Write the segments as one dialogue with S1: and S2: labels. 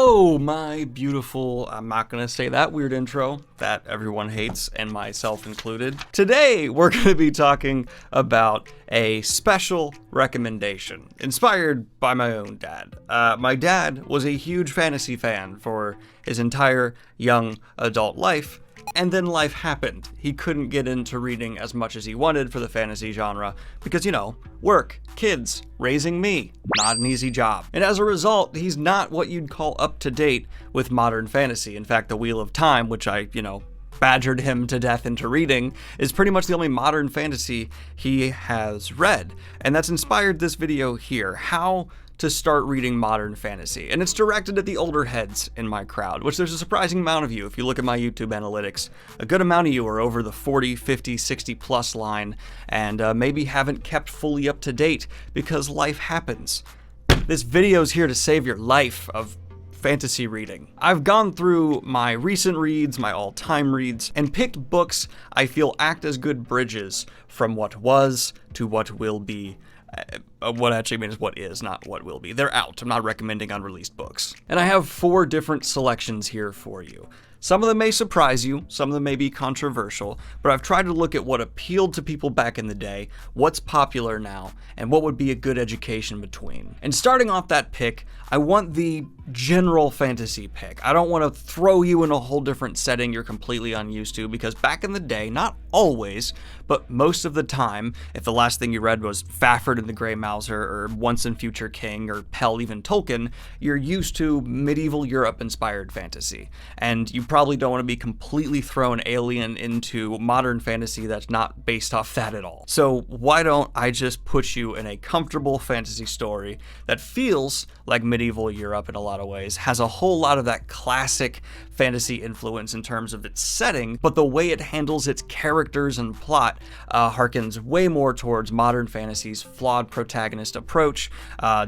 S1: Hello, my beautiful, I'm not gonna say that weird intro that everyone hates, and myself included. Today, we're gonna be talking about a special recommendation, inspired by my own dad. My dad was a huge fantasy fan for his entire young adult life, and then life happened. He couldn't get into reading as much as he wanted for the fantasy genre because, work, kids, raising me, not an easy job. And as a result, he's not what you'd call up to date with modern fantasy. In fact, The Wheel of Time, which I, badgered him to death into reading, is pretty much the only modern fantasy he has read. And that's inspired this video here, how to start reading modern fantasy. And it's directed at the older heads in my crowd, which there's a surprising amount of you. If you look at my YouTube analytics, a good amount of you are over the 40, 50, 60 plus line, and maybe haven't kept fully up to date because life happens. This video's here to save your life of fantasy reading. I've gone through my recent reads, my all-time reads, and picked books I feel act as good bridges from what was to what will be. What actually means what is, not what will be. They're out. I'm not recommending unreleased books. And I have 4 different selections here for you. Some of them may surprise you, some of them may be controversial, but I've tried to look at what appealed to people back in the day, what's popular now, and what would be a good education between. And starting off that pick, I want the general fantasy pick. I don't want to throw you in a whole different setting you're completely unused to, because back in the day, not always, but most of the time, if the last thing you read was Fafhrd and the Grey Mouser, or Once and Future King, or hell, even Tolkien, you're used to medieval Europe-inspired fantasy. And you probably don't want to be completely thrown alien into modern fantasy that's not based off that at all. So why don't I just put you in a comfortable fantasy story that feels like medieval Europe in a lot of ways, has a whole lot of that classic fantasy influence in terms of its setting, but the way it handles its characters and plot harkens way more towards modern fantasy's flawed protagonist approach,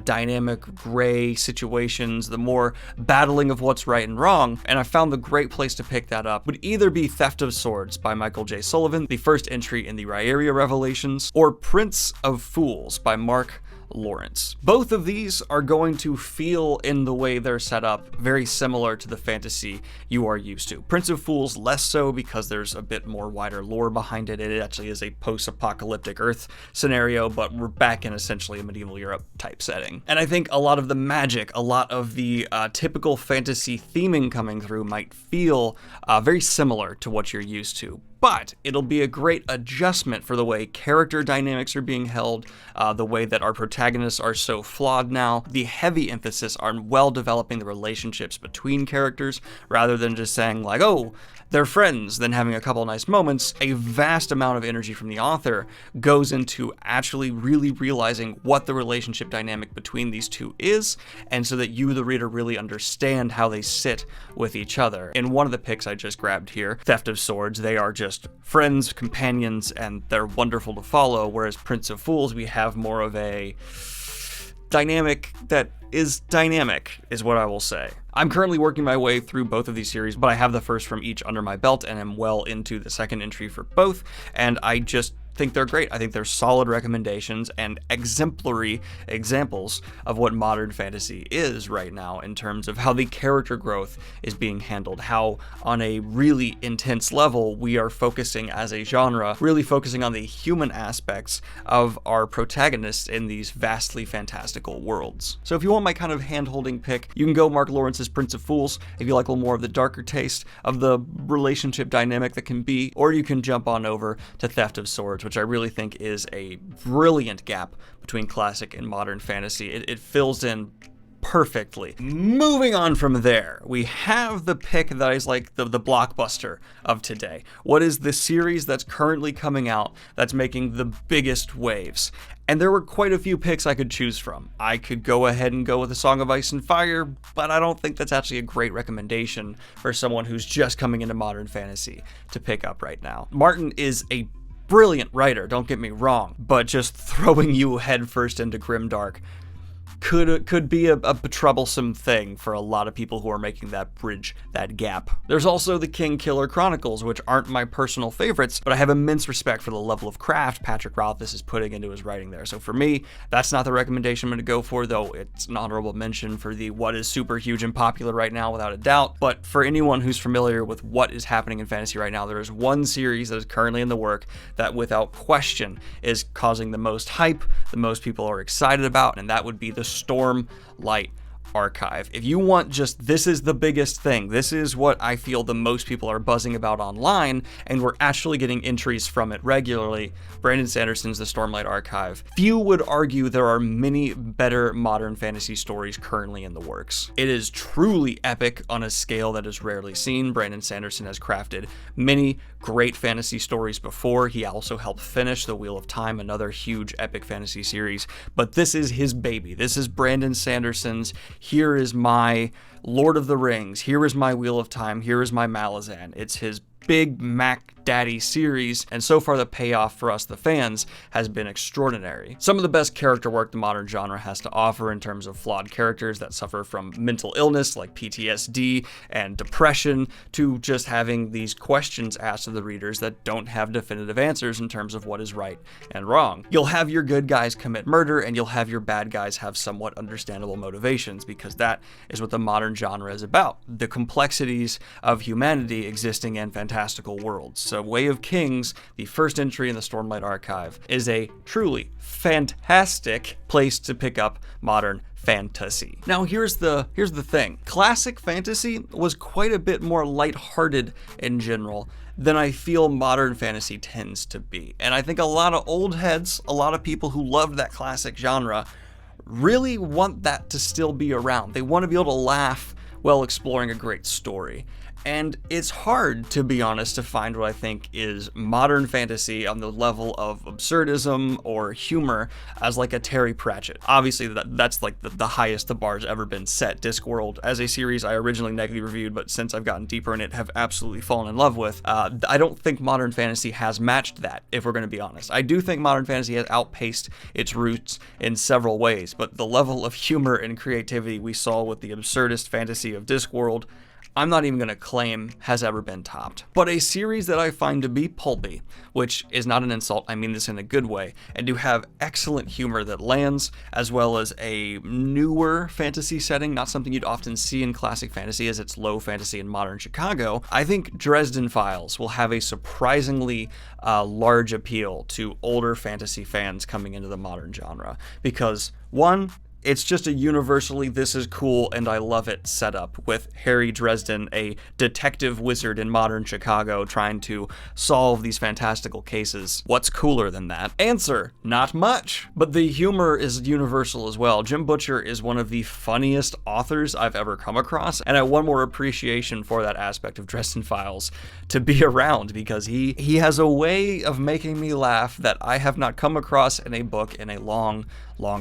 S1: dynamic gray situations, the more battling of what's right and wrong, and I found the great place to pick that up would either be Theft of Swords by Michael J. Sullivan, the first entry in the Rieria Revelations, or Prince of Fools by Mark Lawrence. Both of these are going to feel, in the way they're set up, very similar to the fantasy you are used to. Prince of Fools less so because there's a bit more wider lore behind it. It actually is a post-apocalyptic Earth scenario, but we're back in essentially a medieval Europe type setting. And I think a lot of the magic, a lot of the typical fantasy theming coming through might feel very similar to what you're used to. But it'll be a great adjustment for the way character dynamics are being held, the way that our protagonists are so flawed now, the heavy emphasis on well developing the relationships between characters, rather than just saying like, oh, they're friends, then having a couple nice moments. A vast amount of energy from the author goes into actually really realizing what the relationship dynamic between these two is, and so that you, the reader, really understand how they sit with each other. In one of the picks I just grabbed here, Theft of Swords, they are just friends, companions, and they're wonderful to follow, whereas Prince of Fools, we have more of a dynamic that is dynamic, is what I will say. I'm currently working my way through both of these series, but I have the first from each under my belt and am well into the second entry for both, and I just think they're great. I think they're solid recommendations and exemplary examples of what modern fantasy is right now in terms of how the character growth is being handled, how on a really intense level we are focusing as a genre, really focusing on the human aspects of our protagonists in these vastly fantastical worlds. So if you want my kind of hand-holding pick, you can go Mark Lawrence's Prince of Fools if you like a little more of the darker taste of the relationship dynamic that can be, or you can jump on over to Theft of Swords, which I really think is a brilliant gap between classic and modern fantasy. It fills in perfectly. Moving on from there, we have the pick that is like the blockbuster of today. What is the series that's currently coming out that's making the biggest waves? And there were quite a few picks I could choose from. I could go ahead and go with A Song of Ice and Fire, but I don't think that's actually a great recommendation for someone who's just coming into modern fantasy to pick up right now. Martin is a brilliant writer, don't get me wrong, but just throwing you headfirst into grimdark could be a troublesome thing for a lot of people who are making that bridge, that gap. There's also the King Killer Chronicles, which aren't my personal favorites, but I have immense respect for the level of craft Patrick Rothfuss is putting into his writing there. So for me, that's not the recommendation I'm going to go for, though it's an honorable mention for the what is super huge and popular right now, without a doubt. But for anyone who's familiar with what is happening in fantasy right now, there is one series that is currently in the work that without question is causing the most hype, the most people are excited about, and that would be the Stormlight Archive. If you want just, this is the biggest thing, this is what I feel the most people are buzzing about online, and we're actually getting entries from it regularly, Brandon Sanderson's The Stormlight Archive. Few would argue there are many better modern fantasy stories currently in the works. It is truly epic on a scale that is rarely seen. Brandon Sanderson has crafted many great fantasy stories before. He also helped finish The Wheel of Time, another huge epic fantasy series, but this is his baby. This is Brandon Sanderson's. Here is my Lord of the Rings. Here is my Wheel of Time. Here is my Malazan. It's his big Mac Daddy series, and so far the payoff for us, the fans, has been extraordinary. Some of the best character work the modern genre has to offer in terms of flawed characters that suffer from mental illness like PTSD and depression, to just having these questions asked of the readers that don't have definitive answers in terms of what is right and wrong. You'll have your good guys commit murder, and you'll have your bad guys have somewhat understandable motivations, because that is what the modern genre is about. The complexities of humanity existing in fantastical worlds. So Way of Kings, the first entry in the Stormlight Archive, is a truly fantastic place to pick up modern fantasy. Now here's the thing. Classic fantasy was quite a bit more lighthearted in general than I feel modern fantasy tends to be. And I think a lot of old heads, a lot of people who loved that classic genre, really want that to still be around. They want to be able to laugh while exploring a great story. And it's hard, to be honest, to find what I think is modern fantasy on the level of absurdism or humor as like a Terry Pratchett. Obviously, that's like the highest the bar's ever been set. Discworld, as a series I originally negatively reviewed, but since I've gotten deeper in it, have absolutely fallen in love with. I don't think modern fantasy has matched that, if we're going to be honest. I do think modern fantasy has outpaced its roots in several ways, but the level of humor and creativity we saw with the absurdist fantasy of Discworld, I'm not even going to claim has ever been topped. But a series that I find to be pulpy, which is not an insult, I mean this in a good way, and to have excellent humor that lands, as well as a newer fantasy setting, not something you'd often see in classic fantasy as it's low fantasy in modern Chicago, I think Dresden Files will have a surprisingly large appeal to older fantasy fans coming into the modern genre. Because, one, it's just a universally this is cool and I love it setup, with Harry Dresden, a detective wizard in modern Chicago, trying to solve these fantastical cases. What's cooler than that? Answer, not much. But the humor is universal as well. Jim Butcher is one of the funniest authors I've ever come across, and I have one more appreciation for that aspect of Dresden Files to be around, because he has a way of making me laugh that I have not come across in a book in a long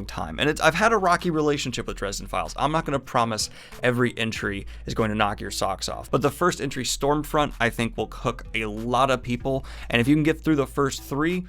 S1: time. And I've had a rocky relationship with Dresden Files. I'm not going to promise every entry is going to knock your socks off, but the first entry, Stormfront, I think will hook a lot of people, and if you can get through the first three,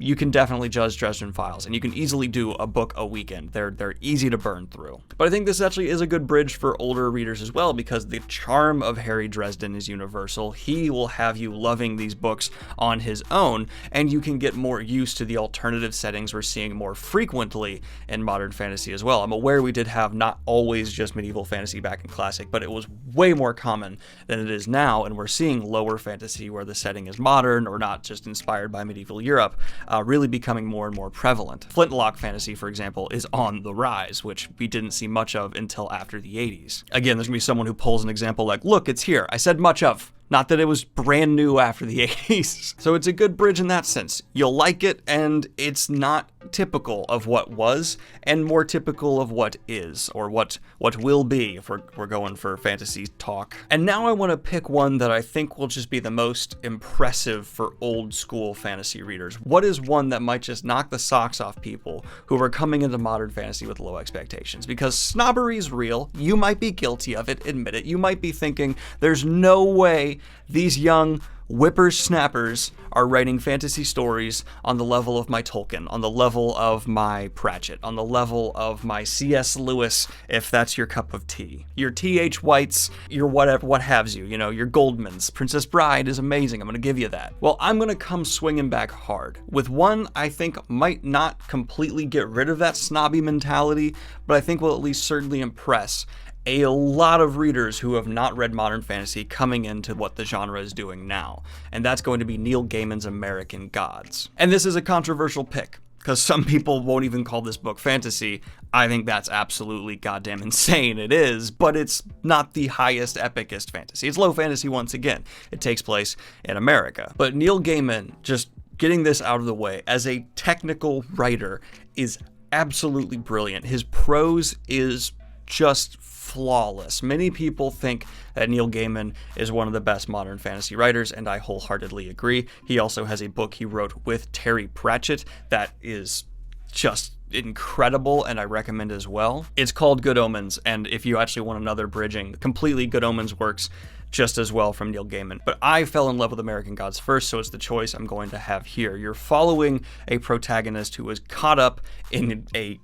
S1: you can definitely judge Dresden Files, and you can easily do a book a weekend. They're easy to burn through. But I think this actually is a good bridge for older readers as well, because the charm of Harry Dresden is universal. He will have you loving these books on his own, and you can get more used to the alternative settings we're seeing more frequently in modern fantasy as well. I'm aware we did have not always just medieval fantasy back in classic, but it was way more common than it is now, and we're seeing lower fantasy where the setting is modern or not just inspired by medieval Europe, really becoming more and more prevalent. Flintlock fantasy, for example, is on the rise, which we didn't see much of until after the 80s. Again, there's gonna be someone who pulls an example like, look, it's here. I said much of. Not that it was brand new after the 80s. So it's a good bridge in that sense. You'll like it, and it's not typical of what was, and more typical of what is, or what will be, if we're going for fantasy talk. And now I want to pick one that I think will just be the most impressive for old school fantasy readers. What is one that might just knock the socks off people who are coming into modern fantasy with low expectations? Because snobbery is real. You might be guilty of it, admit it. You might be thinking, there's no way these young whippersnappers are writing fantasy stories on the level of my Tolkien, on the level of my Pratchett, on the level of my C.S. Lewis, if that's your cup of tea. Your T.H. Whites, your whatever, what haves you, your Goldmans. Princess Bride is amazing, I'm going to give you that. Well, I'm going to come swinging back hard with one I think might not completely get rid of that snobby mentality, but I think will at least certainly impress a lot of readers who have not read modern fantasy coming into what the genre is doing now. And that's going to be Neil Gaiman's American Gods. And this is a controversial pick, because some people won't even call this book fantasy. I think that's absolutely goddamn insane. It is, but it's not the highest, epicest fantasy. It's low fantasy once again. It takes place in America. But Neil Gaiman, just getting this out of the way, as a technical writer, is absolutely brilliant. His prose is just flawless. Many people think that Neil Gaiman is one of the best modern fantasy writers, and I wholeheartedly agree. He also has a book he wrote with Terry Pratchett that is just incredible, and I recommend as well. It's called Good Omens, and if you actually want another bridging, completely Good Omens works just as well from Neil Gaiman. But I fell in love with American Gods first, so it's the choice I'm going to have here. You're following a protagonist who is caught up in a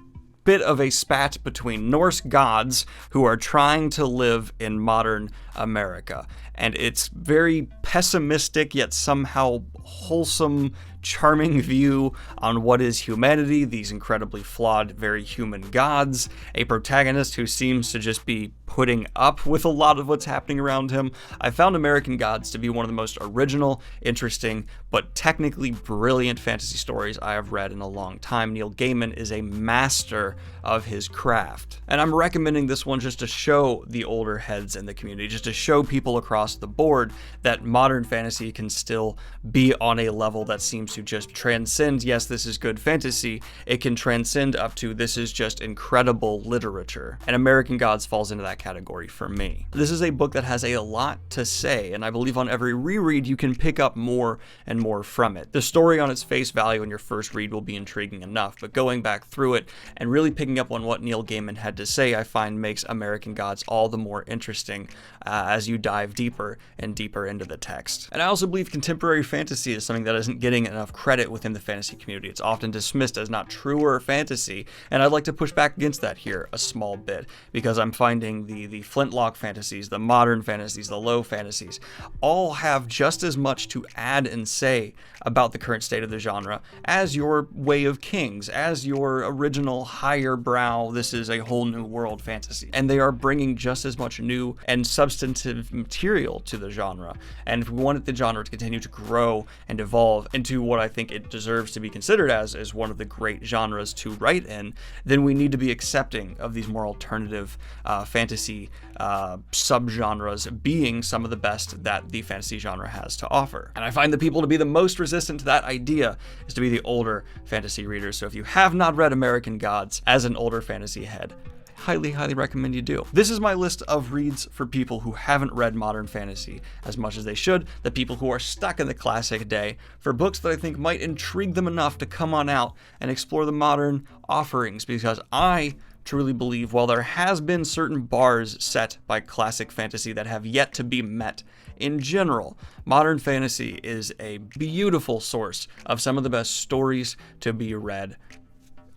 S1: bit of a spat between Norse gods who are trying to live in modern America. And it's very pessimistic yet somehow wholesome, charming view on what is humanity, these incredibly flawed, very human gods, a protagonist who seems to just be putting up with a lot of what's happening around him. I found American Gods to be one of the most original, interesting, but technically brilliant fantasy stories I have read in a long time. Neil Gaiman is a master of his craft. And I'm recommending this one just to show the older heads in the community, just to show people across the board that modern fantasy can still be on a level that seems to just transcend, yes, this is good fantasy, it can transcend up to this is just incredible literature. And American Gods falls into that category for me. This is a book that has a lot to say, and I believe on every reread you can pick up more and more from it. The story on its face value in your first read will be intriguing enough, but going back through it and really picking up on what Neil Gaiman had to say, I find makes American Gods all the more interesting as you dive deeper and deeper into the text. And I also believe contemporary fantasy is something that isn't getting enough credit within the fantasy community. It's often dismissed as not truer fantasy, and I'd like to push back against that here a small bit, because I'm finding the flintlock fantasies, the modern fantasies, the low fantasies, all have just as much to add and say about the current state of the genre as your Way of Kings, as your original higher brow, this is a whole new world fantasy. And they are bringing just as much new and substantive material to the genre. And if we wanted the genre to continue to grow and evolve into what I think it deserves to be considered as one of the great genres to write in, then we need to be accepting of these more alternative fantasy subgenres being some of the best that the fantasy genre has to offer. And I find the people to be the most resistant to that idea is to be the older fantasy readers. So if you have not read American Gods as an older fantasy head, highly recommend you do. This is my list of reads for people who haven't read modern fantasy as much as they should, the people who are stuck in the classic day, for books that I think might intrigue them enough to come on out and explore the modern offerings, because I truly believe while there has been certain bars set by classic fantasy that have yet to be met, in general, modern fantasy is a beautiful source of some of the best stories to be read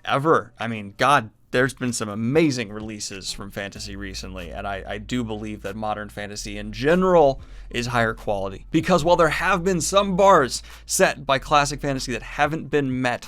S1: ever. I mean, God, there's been some amazing releases from fantasy recently, and I do believe that modern fantasy in general is higher quality. Because while there have been some bars set by classic fantasy that haven't been met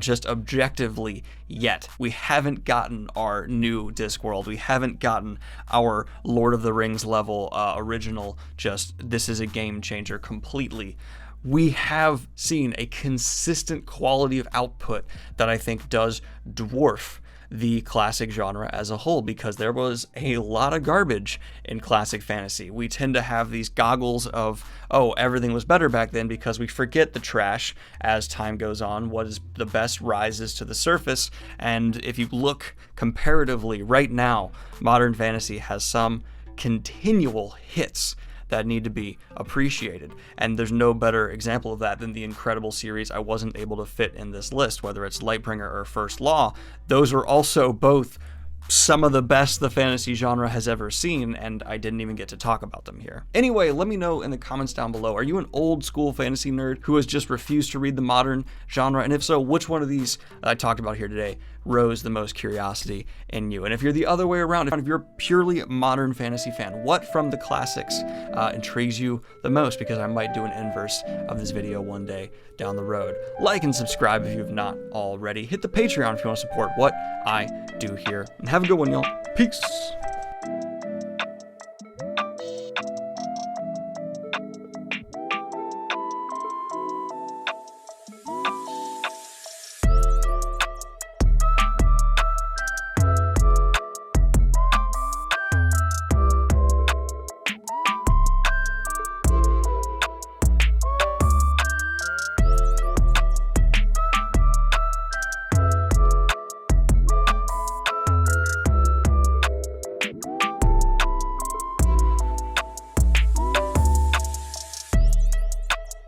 S1: just objectively yet, we haven't gotten our new Discworld, we haven't gotten our Lord of the Rings level original, just this is a game changer completely. We have seen a consistent quality of output that I think does dwarf the classic genre as a whole, because there was a lot of garbage in classic fantasy. We tend to have these goggles of, oh, everything was better back then, because we forget the trash as time goes on. What is the best rises to the surface, and if you look comparatively right now, modern fantasy has some continual hits that need to be appreciated. And there's no better example of that than the incredible series I wasn't able to fit in this list, whether it's Lightbringer or First Law. Those are also both some of the best the fantasy genre has ever seen, and I didn't even get to talk about them here. Anyway, let me know in the comments down below, are you an old school fantasy nerd who has just refused to read the modern genre? And if so, which one of these I talked about here today rose the most curiosity in you? And if you're the other way around, if you're a purely modern fantasy fan, what from the classics intrigues you the most? Because I might do an inverse of this video one day down the road. Like and subscribe if you have not already. Hit the Patreon if you want to support what I do here. And have a good one, y'all. Peace.